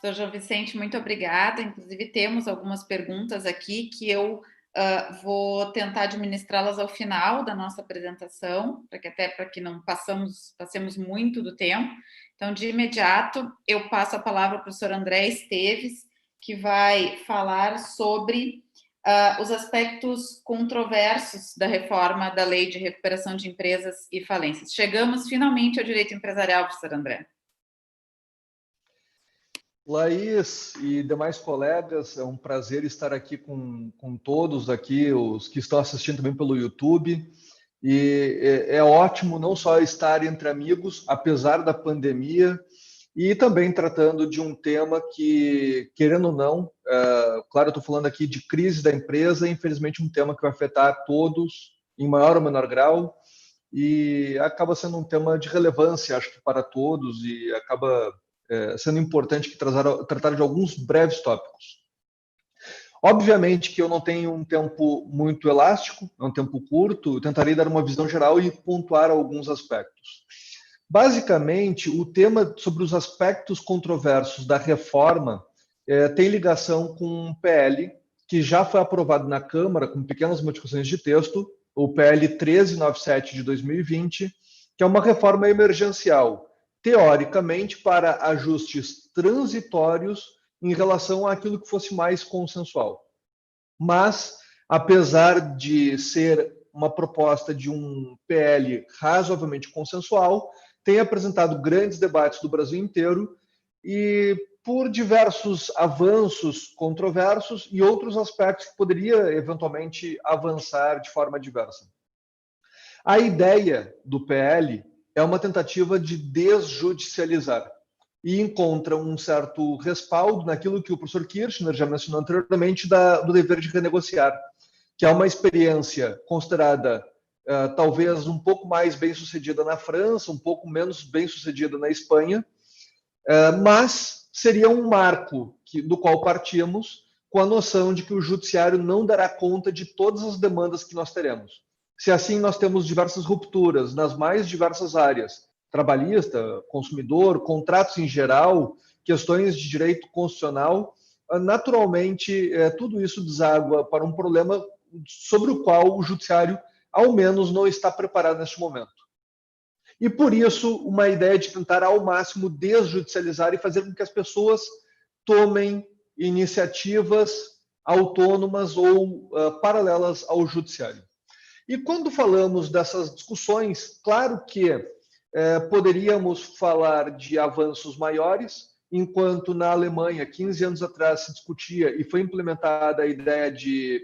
Professor João Vicente, muito obrigada. Inclusive, temos algumas perguntas aqui que eu vou tentar administrá-las ao final da nossa apresentação, para que não passemos muito do tempo. Então, de imediato, eu passo a palavra ao professor André Esteves, que vai falar sobre os aspectos controversos da reforma da Lei de Recuperação de Empresas e Falências. Chegamos finalmente ao direito empresarial, professor André. Laís e demais colegas, é um prazer estar aqui com todos aqui, os que estão assistindo também pelo YouTube. E é ótimo não só estar entre amigos, apesar da pandemia, e também tratando de um tema que, querendo ou não, claro, eu estou falando aqui de crise da empresa, infelizmente um tema que vai afetar todos, em maior ou menor grau, e acaba sendo um tema de relevância, acho que para todos, e acaba sendo importante que tratar de alguns breves tópicos. Obviamente que eu não tenho um tempo muito elástico, é um tempo curto, eu tentarei dar uma visão geral e pontuar alguns aspectos. Basicamente, o tema sobre os aspectos controversos da reforma tem ligação com um PL que já foi aprovado na Câmara com pequenas modificações de texto, o PL 1397 de 2020, que é uma reforma emergencial, teoricamente, para ajustes transitórios em relação àquilo que fosse mais consensual. Mas, apesar de ser uma proposta de um PL razoavelmente consensual, tem apresentado grandes debates do Brasil inteiro e por diversos avanços controversos e outros aspectos que poderia eventualmente avançar de forma diversa. A ideia do PL é uma tentativa de desjudicializar e encontra um certo respaldo naquilo que o professor Kirchner já mencionou anteriormente do dever de renegociar, que é uma experiência considerada talvez um pouco mais bem-sucedida na França, um pouco menos bem-sucedida na Espanha, mas seria um marco do qual partimos com a noção de que o judiciário não dará conta de todas as demandas que nós teremos. Se assim nós temos diversas rupturas nas mais diversas áreas, trabalhista, consumidor, contratos em geral, questões de direito constitucional, naturalmente tudo isso deságua para um problema sobre o qual o judiciário, ao menos, não está preparado neste momento. E por isso, uma ideia de tentar ao máximo desjudicializar e fazer com que as pessoas tomem iniciativas autônomas ou paralelas ao judiciário. E quando falamos dessas discussões, claro que poderíamos falar de avanços maiores, enquanto na Alemanha, 15 anos atrás, se discutia e foi implementada a ideia de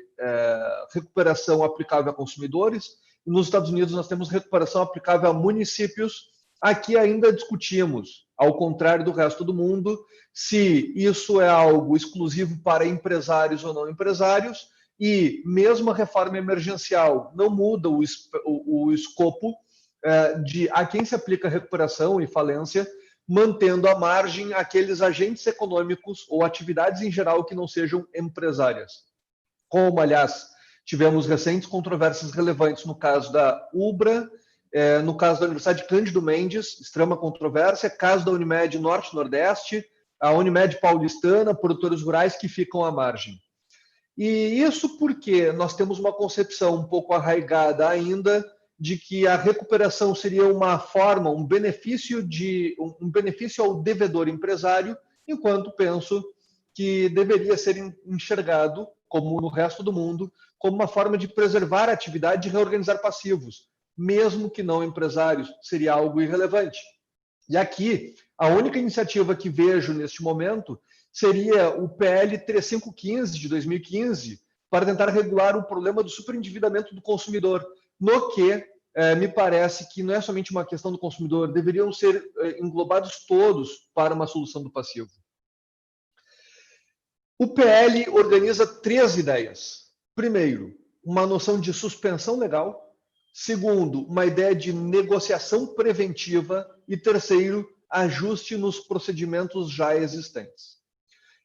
recuperação aplicável a consumidores, e nos Estados Unidos nós temos recuperação aplicável a municípios. Aqui ainda discutimos, ao contrário do resto do mundo, se isso é algo exclusivo para empresários ou não empresários, e mesmo a reforma emergencial não muda o escopo de a quem se aplica recuperação e falência, mantendo à margem aqueles agentes econômicos ou atividades em geral que não sejam empresárias. Como, aliás, tivemos recentes controvérsias relevantes no caso da Ubra, no caso da Universidade Cândido Mendes, extrema controvérsia, caso da Unimed Norte-Nordeste, a Unimed Paulistana, produtores rurais que ficam à margem. E isso porque nós temos uma concepção um pouco arraigada ainda de que a recuperação seria uma forma, um benefício ao devedor empresário, enquanto penso que deveria ser enxergado, como no resto do mundo, como uma forma de preservar a atividade e reorganizar passivos, mesmo que não empresários, seria algo irrelevante. E aqui, a única iniciativa que vejo neste momento seria o PL 3515 de 2015, para tentar regular o problema do superendividamento do consumidor, no que me parece que não é somente uma questão do consumidor, deveriam ser englobados todos para uma solução do passivo. O PL organiza 3 ideias. Primeiro, uma noção de suspensão legal. Segundo, uma ideia de negociação preventiva. E terceiro, ajuste nos procedimentos já existentes.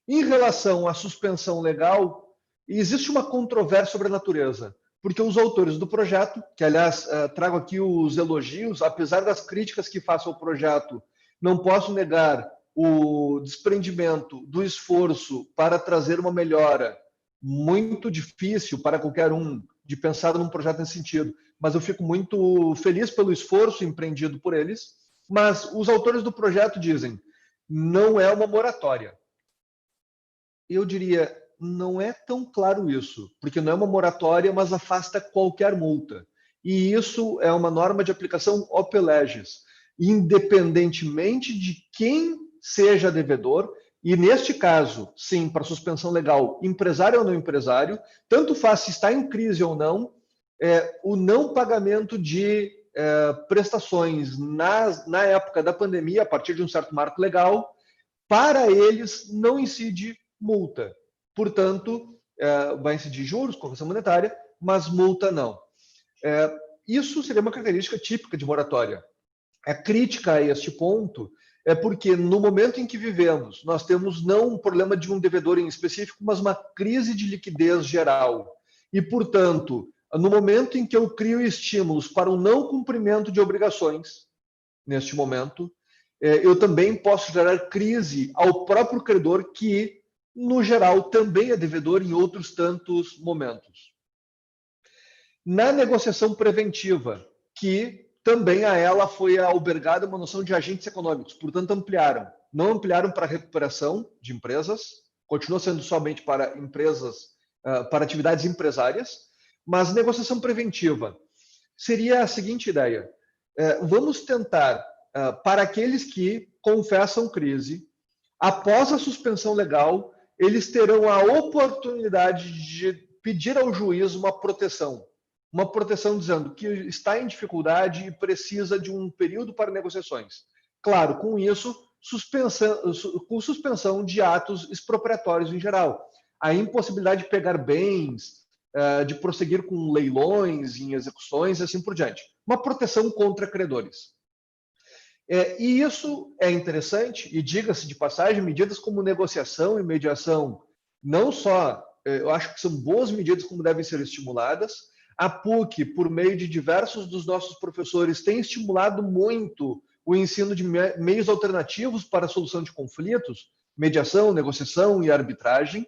Em relação à suspensão legal, existe uma controvérsia sobre a natureza, porque os autores do projeto, que aliás trago aqui os elogios, apesar das críticas que faço ao projeto, não posso negar o desprendimento do esforço para trazer uma melhora muito difícil para qualquer um de pensar num projeto nesse sentido, mas eu fico muito feliz pelo esforço empreendido por eles. Mas os autores do projeto dizem, não é uma moratória. Eu diria, não é tão claro isso, porque não é uma moratória, mas afasta qualquer multa. E isso é uma norma de aplicação ope legis, independentemente de quem seja devedor, e neste caso, sim, para suspensão legal, empresário ou não empresário, tanto faz se está em crise ou não, o não pagamento de prestações na época da pandemia, a partir de um certo marco legal, para eles não incide multa. Portanto, vai incidir juros, correção monetária, mas multa não. Isso seria uma característica típica de moratória. A crítica a este ponto é porque, no momento em que vivemos, nós temos não um problema de um devedor em específico, mas uma crise de liquidez geral. E, portanto, no momento em que eu crio estímulos para o não cumprimento de obrigações, neste momento, eu também posso gerar crise ao próprio credor, que, no geral, também é devedor em outros tantos momentos. Na negociação preventiva, que também a ela foi albergada uma noção de agentes econômicos, portanto ampliaram. Não ampliaram para recuperação de empresas, continua sendo somente para empresas, para atividades empresárias, mas negociação preventiva seria a seguinte ideia: vamos tentar, para aqueles que confessam crise, após a suspensão legal, eles terão a oportunidade de pedir ao juiz uma proteção dizendo que está em dificuldade e precisa de um período para negociações. Claro, com isso, com suspensão de atos expropriatórios em geral. A impossibilidade de pegar bens, de prosseguir com leilões, em execuções, e assim por diante. Uma proteção contra credores. E isso é interessante, e diga-se de passagem, medidas como negociação e mediação, não só, eu acho que são boas medidas como devem ser estimuladas. A PUC, por meio de diversos dos nossos professores, tem estimulado muito o ensino de meios alternativos para a solução de conflitos, mediação, negociação e arbitragem.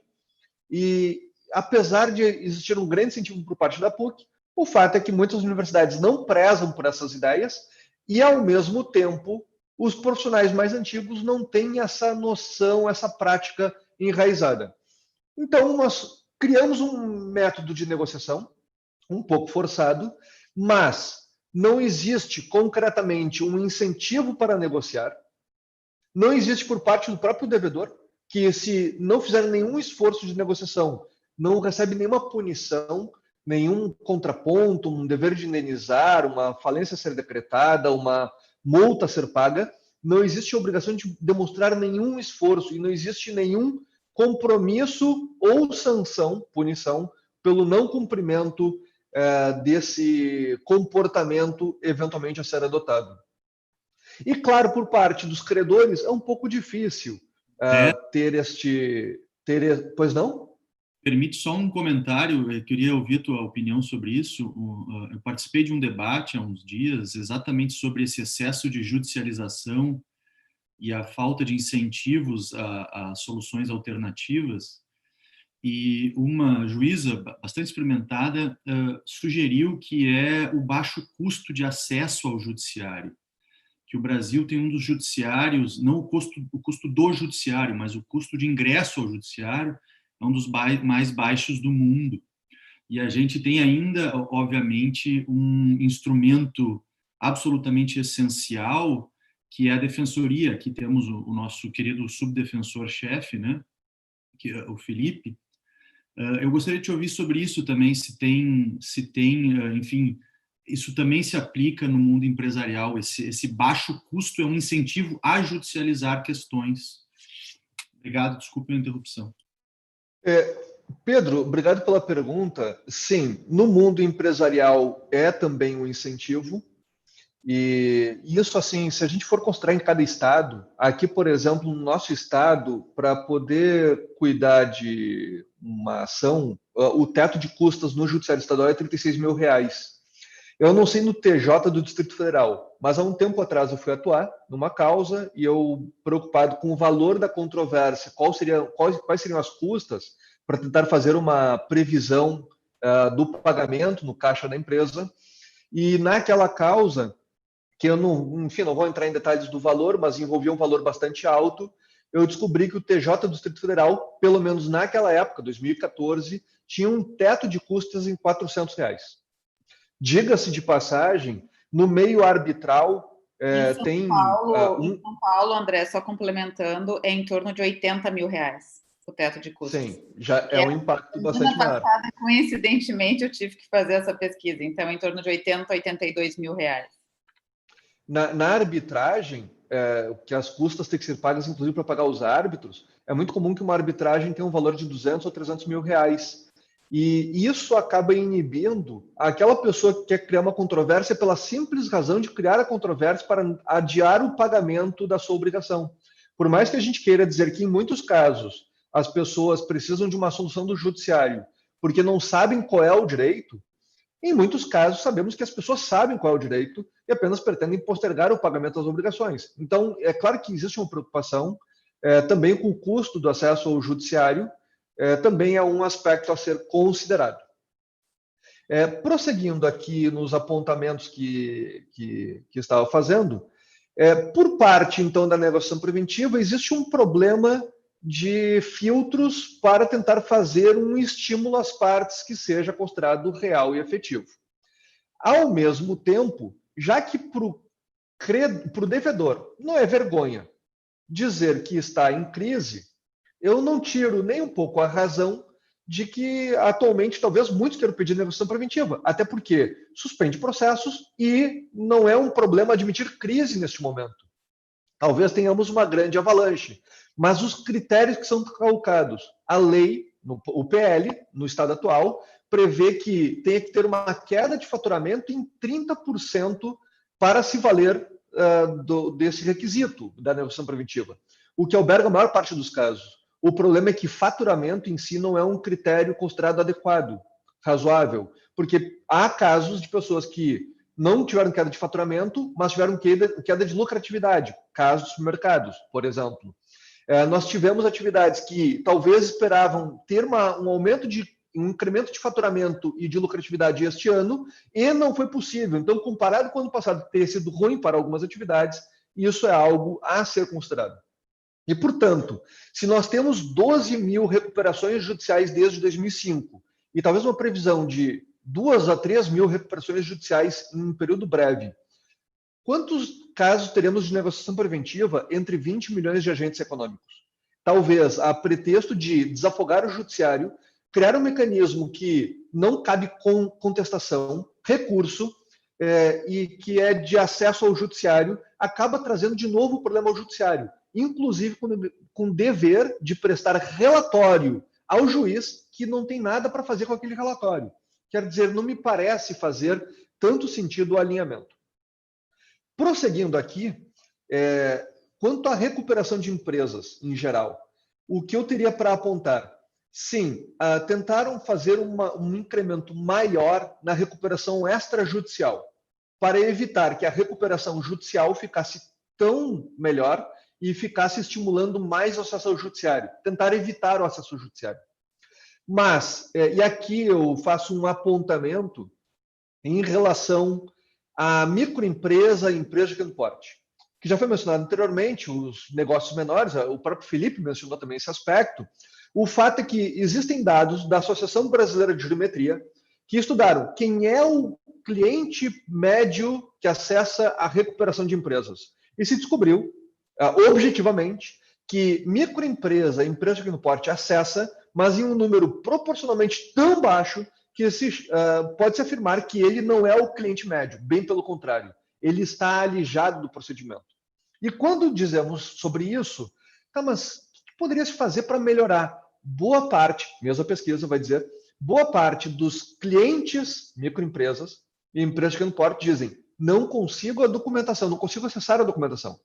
E, apesar de existir um grande incentivo por parte da PUC, o fato é que muitas universidades não prezam por essas ideias e, ao mesmo tempo, os profissionais mais antigos não têm essa noção, essa prática enraizada. Então, nós criamos um método de negociação um pouco forçado, mas não existe concretamente um incentivo para negociar, não existe por parte do próprio devedor, que se não fizer nenhum esforço de negociação, não recebe nenhuma punição, nenhum contraponto, um dever de indenizar, uma falência a ser decretada, uma multa a ser paga, não existe obrigação de demonstrar nenhum esforço e não existe nenhum compromisso ou sanção, punição, pelo não cumprimento desse comportamento eventualmente a ser adotado. E, claro, por parte dos credores, é um pouco difícil ter este... Pois não? Permite só um comentário, eu queria ouvir tua opinião sobre isso. Eu participei de um debate há uns dias exatamente sobre esse excesso de judicialização e a falta de incentivos a soluções alternativas. E uma juíza bastante experimentada sugeriu que é o baixo custo de acesso ao judiciário, que o Brasil tem um dos judiciários, não o custo do judiciário, mas o custo de ingresso ao judiciário é um dos mais baixos do mundo. E a gente tem ainda, obviamente, um instrumento absolutamente essencial, que é a defensoria. Aqui temos o nosso querido subdefensor-chefe, né, que é o Felipe. Eu gostaria de te ouvir sobre isso também, se tem, enfim, isso também se aplica no mundo empresarial, esse baixo custo é um incentivo a judicializar questões. Obrigado, desculpe a interrupção. Pedro, obrigado pela pergunta. Sim, no mundo empresarial é também um incentivo, e isso, assim, se a gente for considerar em cada estado, aqui, por exemplo, no nosso estado, para poder cuidar de uma ação, o teto de custas no judiciário estadual é R$36 mil. Eu não sei no TJ do Distrito Federal, mas há um tempo atrás eu fui atuar numa causa e eu, preocupado com o valor da controvérsia, quais seriam as custas para tentar fazer uma previsão do pagamento no caixa da empresa. E naquela causa, que eu não, enfim, não vou entrar em detalhes do valor, mas envolvia um valor bastante alto, eu descobri que o TJ do Distrito Federal, pelo menos naquela época, 2014, tinha um teto de custas em R$400. Diga-se de passagem, no meio arbitral Em São Paulo, André, só complementando, é em torno de R$80 mil o teto de custos. Sim, já é um impacto bastante maior. Passada, coincidentemente, eu tive que fazer essa pesquisa, então em torno de 80, 82 mil reais. Na arbitragem, que as custas têm que ser pagas, inclusive, para pagar os árbitros, é muito comum que uma arbitragem tenha um valor de 200 ou 300 mil reais. E isso acaba inibindo aquela pessoa que quer criar uma controvérsia pela simples razão de criar a controvérsia para adiar o pagamento da sua obrigação. Por mais que a gente queira dizer que, em muitos casos, as pessoas precisam de uma solução do judiciário porque não sabem qual é o direito, em muitos casos sabemos que as pessoas sabem qual é o direito e apenas pretendem postergar o pagamento das obrigações. Então, é claro que existe uma preocupação também com o custo do acesso ao judiciário, também é um aspecto a ser considerado. Prosseguindo aqui nos apontamentos que estava fazendo, por parte, então, da negociação preventiva, existe um problema de filtros para tentar fazer um estímulo às partes que seja considerado real e efetivo. Ao mesmo tempo, já que para o devedor não é vergonha dizer que está em crise, eu não tiro nem um pouco a razão de que, atualmente, talvez muitos queiram pedir negociação preventiva, até porque suspende processos e não é um problema admitir crise neste momento. Talvez tenhamos uma grande avalanche, mas os critérios que são colocados, a lei, o PL, no estado atual, prevê que tem que ter uma queda de faturamento em 30% para se valer desse requisito da negociação preventiva, o que alberga a maior parte dos casos. O problema é que faturamento em si não é um critério considerado adequado, razoável, porque há casos de pessoas que não tiveram queda de faturamento, mas tiveram queda de lucratividade, casos de supermercados, por exemplo. Nós tivemos atividades que talvez esperavam ter um aumento um incremento de faturamento e de lucratividade este ano, e não foi possível. Então, comparado com o ano passado, ter sido ruim para algumas atividades, isso é algo a ser considerado. E, portanto, se nós temos 12 mil recuperações judiciais desde 2005, e talvez uma previsão de 2 a 3 mil recuperações judiciais em um período breve, quantos casos teremos de negociação preventiva entre 20 milhões de agentes econômicos? Talvez, a pretexto de desafogar o judiciário, criar um mecanismo que não cabe contestação, recurso, e que é de acesso ao judiciário, acaba trazendo de novo o problema ao judiciário, inclusive com dever de prestar relatório ao juiz que não tem nada para fazer com aquele relatório. Quer dizer, não me parece fazer tanto sentido o alinhamento. Prosseguindo aqui, quanto à recuperação de empresas em geral, o que eu teria para apontar? Sim, tentaram fazer um incremento maior na recuperação extrajudicial, para evitar que a recuperação judicial ficasse tão melhor e ficasse estimulando mais o acesso ao judiciário, tentar evitar o acesso ao judiciário. Mas, e aqui eu faço um apontamento em relação à microempresa e empresa de pequeno porte, que já foi mencionado anteriormente, os negócios menores, o próprio Felipe mencionou também esse aspecto. O fato é que existem dados da Associação Brasileira de Jurimetria que estudaram quem é o cliente médio que acessa a recuperação de empresas. E se descobriu, objetivamente, que microempresa e empresa de pequeno porte acessa, mas em um número proporcionalmente tão baixo que pode-se afirmar que ele não é o cliente médio, bem pelo contrário, ele está alijado do procedimento. E quando dizemos sobre isso, mas o que poderia se fazer para melhorar? Boa parte, mesmo a pesquisa vai dizer, boa parte dos clientes microempresas e empresas de pequeno porte dizem, não consigo a documentação, não consigo acessar a documentação.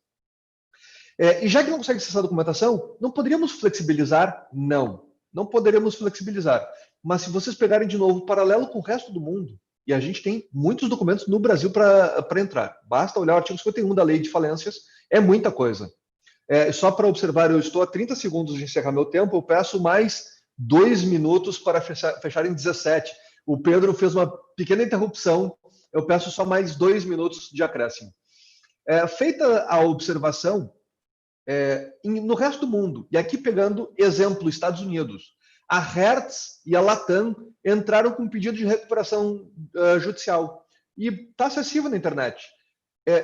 E já que não consegue acessar a documentação, não poderíamos flexibilizar? Não poderíamos flexibilizar. Mas se vocês pegarem de novo o paralelo com o resto do mundo, E a gente tem muitos documentos no Brasil para entrar. Basta olhar o artigo 51 da Lei de Falências, é muita coisa. Só para observar, eu estou a 30 segundos de encerrar meu tempo, eu peço mais 2 minutos para fechar em 17. O Pedro fez uma pequena interrupção, eu peço só mais 2 minutos de acréscimo. Feita a observação, no resto do mundo, e aqui pegando exemplo, Estados Unidos, a Hertz e a Latam entraram com pedido de recuperação judicial. E está acessível na internet.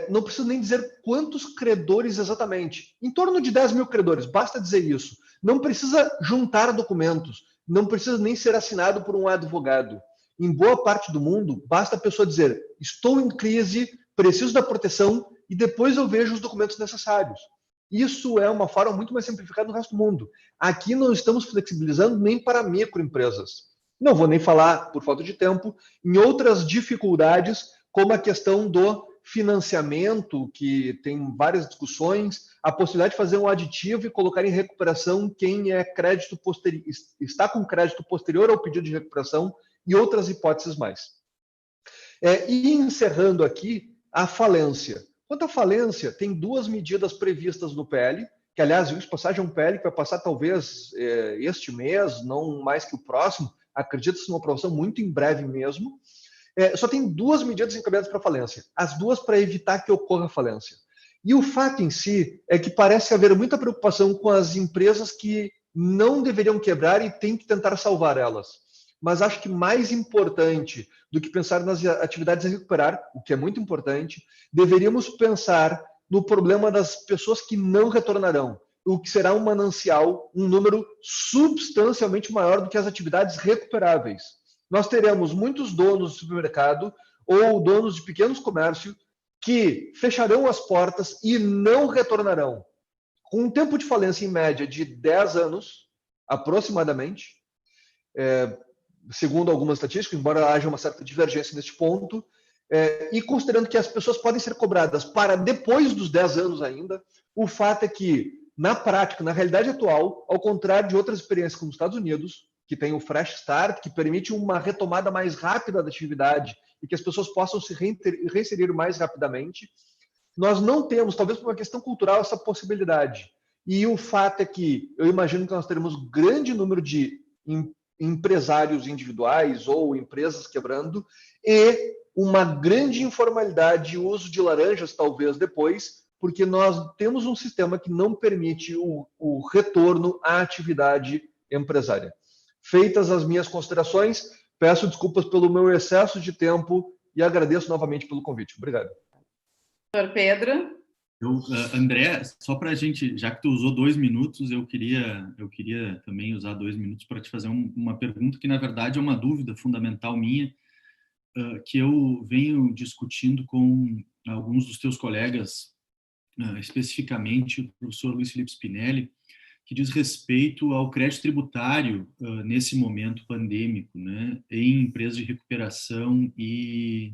Não preciso nem dizer quantos credores exatamente. Em torno de 10 mil credores, basta dizer isso. Não precisa juntar documentos, não precisa nem ser assinado por um advogado. Em boa parte do mundo, basta a pessoa dizer: estou em crise, preciso da proteção, e depois eu vejo os documentos necessários. Isso é uma forma muito mais simplificada no resto do mundo. Aqui não estamos flexibilizando nem para microempresas. Não vou nem falar, por falta de tempo, em outras dificuldades, como a questão do financiamento, que tem várias discussões, a possibilidade de fazer um aditivo e colocar em recuperação quem está com crédito posterior ao pedido de recuperação e outras hipóteses mais. E encerrando aqui, a falência. Quanto à falência, tem 2 medidas previstas no PL, que, aliás, isso passagem é um PL que vai passar talvez este mês, não mais que o próximo, acredito-se numa aprovação muito em breve mesmo. Só tem 2 medidas encaminhadas para falência, as 2 para evitar que ocorra falência. E o fato em si é que parece haver muita preocupação com as empresas que não deveriam quebrar e tem que tentar salvar elas. Mas acho que mais importante do que pensar nas atividades a recuperar, o que é muito importante, deveríamos pensar no problema das pessoas que não retornarão, o que será um manancial, um número substancialmente maior do que as atividades recuperáveis. Nós teremos muitos donos de supermercado ou donos de pequenos comércios que fecharão as portas e não retornarão. Com um tempo de falência em média de 10 anos, aproximadamente, segundo algumas estatísticas, embora haja uma certa divergência neste ponto, e considerando que as pessoas podem ser cobradas para depois dos 10 anos ainda, o fato é que, na prática, na realidade atual, ao contrário de outras experiências como os Estados Unidos, que tem o Fresh Start, que permite uma retomada mais rápida da atividade e que as pessoas possam se reinserir mais rapidamente, nós não temos, talvez por uma questão cultural, essa possibilidade. E o fato é que eu imagino que nós teremos grande número de empresários individuais ou empresas quebrando e uma grande informalidade e uso de laranjas, talvez depois, porque nós temos um sistema que não permite o retorno à atividade empresária. Feitas as minhas considerações, peço desculpas pelo meu excesso de tempo e agradeço novamente pelo convite. Obrigado. Doutor Pedro? André, só para a gente, já que tu usou 2 minutos, eu queria também usar 2 minutos para te fazer uma pergunta que, na verdade, é uma dúvida fundamental minha, que eu venho discutindo com alguns dos teus colegas, especificamente o professor Luiz Felipe Spinelli, que diz respeito ao crédito tributário nesse momento pandêmico, né, em empresas de recuperação e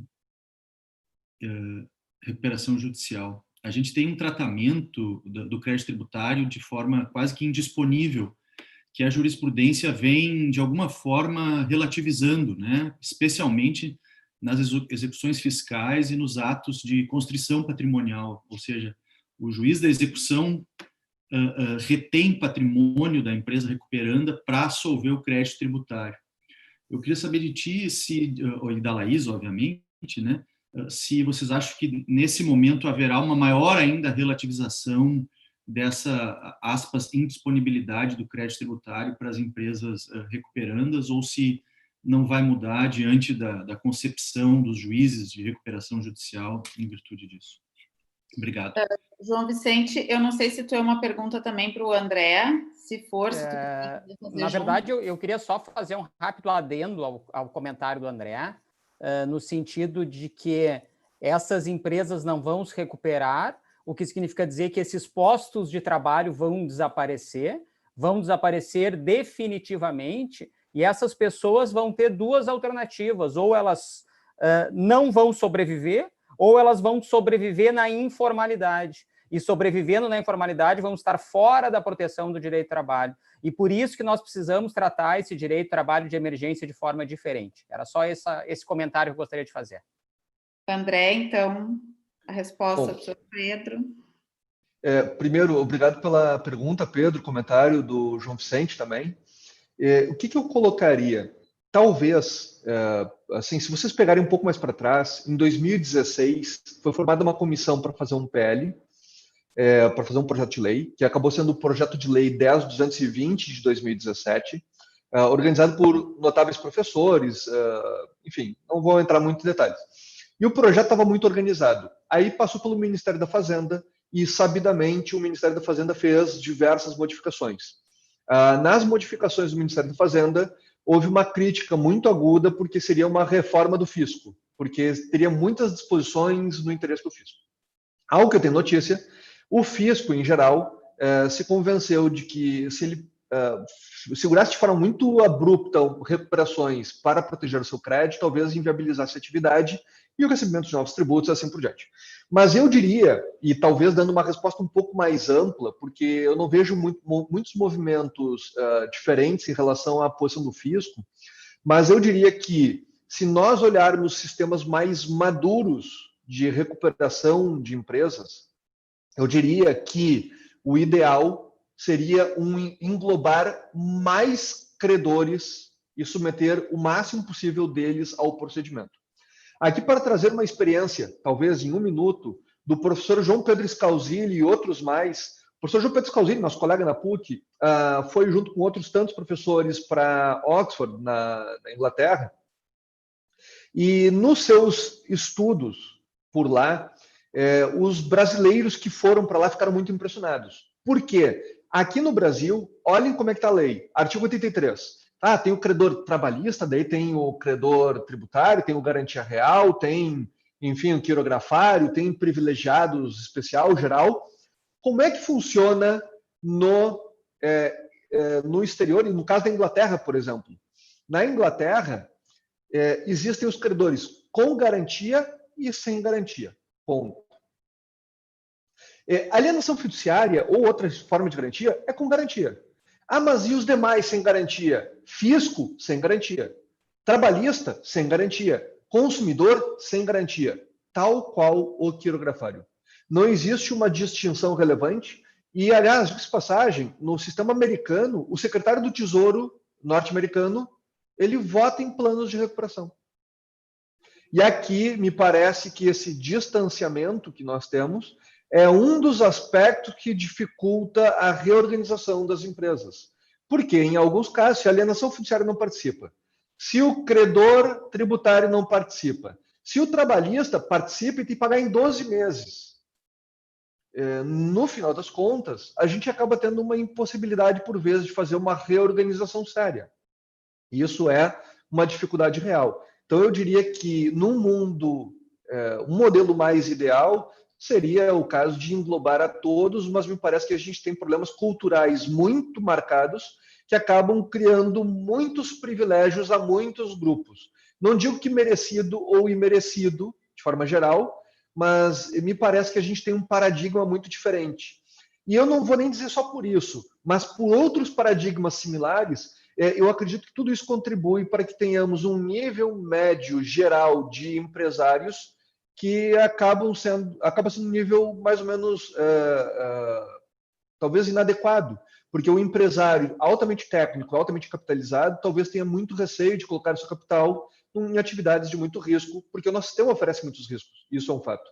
recuperação judicial. A gente tem um tratamento do crédito tributário de forma quase que indisponível, que a jurisprudência vem, de alguma forma, relativizando, né, especialmente nas execuções fiscais e nos atos de constrição patrimonial, ou seja, o juiz da execução retém patrimônio da empresa recuperanda para solver o crédito tributário. Eu queria saber de ti, e da Laís, obviamente, né, se vocês acham que nesse momento haverá uma maior ainda relativização dessa, aspas, indisponibilidade do crédito tributário para as empresas recuperandas, ou se não vai mudar diante da concepção dos juízes de recuperação judicial em virtude disso. Obrigado. João Vicente, eu não sei se tu é uma pergunta também para o André, se for, se tu quiser fazer. Na verdade, eu queria só fazer um rápido adendo ao comentário do André, no sentido de que essas empresas não vão se recuperar, o que significa dizer que esses postos de trabalho vão desaparecer definitivamente, e essas pessoas vão ter 2 alternativas: ou elas não vão sobreviver, ou elas vão sobreviver na informalidade. e sobrevivendo na informalidade vão estar fora da proteção do direito do trabalho. E por isso que nós precisamos tratar esse direito do trabalho de emergência de forma diferente. Era só esse comentário que eu gostaria de fazer. André, então, a resposta do senhor Pedro. Primeiro, obrigado pela pergunta, Pedro, comentário do João Vicente também. O que eu colocaria? Talvez, assim, se vocês pegarem um pouco mais para trás, em 2016 foi formada uma comissão para fazer um PL, para fazer um projeto de lei, que acabou sendo o projeto de lei 10.220 de 2017, organizado por notáveis professores, enfim, não vou entrar muito em detalhes. E o projeto estava muito organizado. Aí passou pelo Ministério da Fazenda e, sabidamente, o Ministério da Fazenda fez diversas modificações. Nas modificações do Ministério da Fazenda, houve uma crítica muito aguda porque seria uma reforma do fisco, porque teria muitas disposições no interesse do fisco. Ao que eu tenho notícia, o fisco, em geral, se convenceu de que se ele segurasse de forma muito abrupta recuperações para proteger o seu crédito, talvez inviabilizasse a atividade e o recebimento de novos tributos, assim por diante. Mas eu diria, e talvez dando uma resposta um pouco mais ampla, porque eu não vejo muitos movimentos diferentes em relação à posição do fisco, mas eu diria que se nós olharmos sistemas mais maduros de recuperação de empresas, eu diria que o ideal seria englobar mais credores e submeter o máximo possível deles ao procedimento. Aqui, para trazer uma experiência, talvez em um minuto, do professor João Pedro Scalzilli e outros mais. O professor João Pedro Scalzilli, nosso colega na PUC, foi junto com outros tantos professores para Oxford, na Inglaterra, e nos seus estudos por lá, os brasileiros que foram para lá ficaram muito impressionados. Por quê? Aqui no Brasil, olhem como é que está a lei. Artigo 83. Tem o credor trabalhista, daí tem o credor tributário, tem o garantia real, tem, enfim, o quirografário, tem privilegiados especial, geral. Como é que funciona no exterior, e no caso da Inglaterra, por exemplo? Na Inglaterra, existem os credores com garantia e sem garantia. Ponto. Alienação fiduciária ou outra forma de garantia é com garantia. Mas e os demais sem garantia? Fisco, sem garantia. Trabalhista, sem garantia. Consumidor, sem garantia. Tal qual o quirografário. Não existe uma distinção relevante. E, aliás, de passagem, no sistema americano, o secretário do Tesouro norte-americano, ele vota em planos de recuperação. E aqui, me parece que esse distanciamento que nós temos é um dos aspectos que dificulta a reorganização das empresas. Porque, em alguns casos, se a alienação fiduciária não participa, se o credor tributário não participa, se o trabalhista participa e tem que pagar em 12 meses, no final das contas, a gente acaba tendo uma impossibilidade, por vezes, de fazer uma reorganização séria. E isso é uma dificuldade real. Então, eu diria que, num mundo, um modelo mais ideal seria o caso de englobar a todos, mas me parece que a gente tem problemas culturais muito marcados que acabam criando muitos privilégios a muitos grupos. Não digo que merecido ou imerecido, de forma geral, mas me parece que a gente tem um paradigma muito diferente. E eu não vou nem dizer só por isso, mas por outros paradigmas similares, eu acredito que tudo isso contribui para que tenhamos um nível médio geral de empresários que acaba sendo um nível mais ou menos, talvez inadequado, porque o empresário altamente técnico, altamente capitalizado, talvez tenha muito receio de colocar seu capital em atividades de muito risco, porque o nosso sistema oferece muitos riscos, isso é um fato.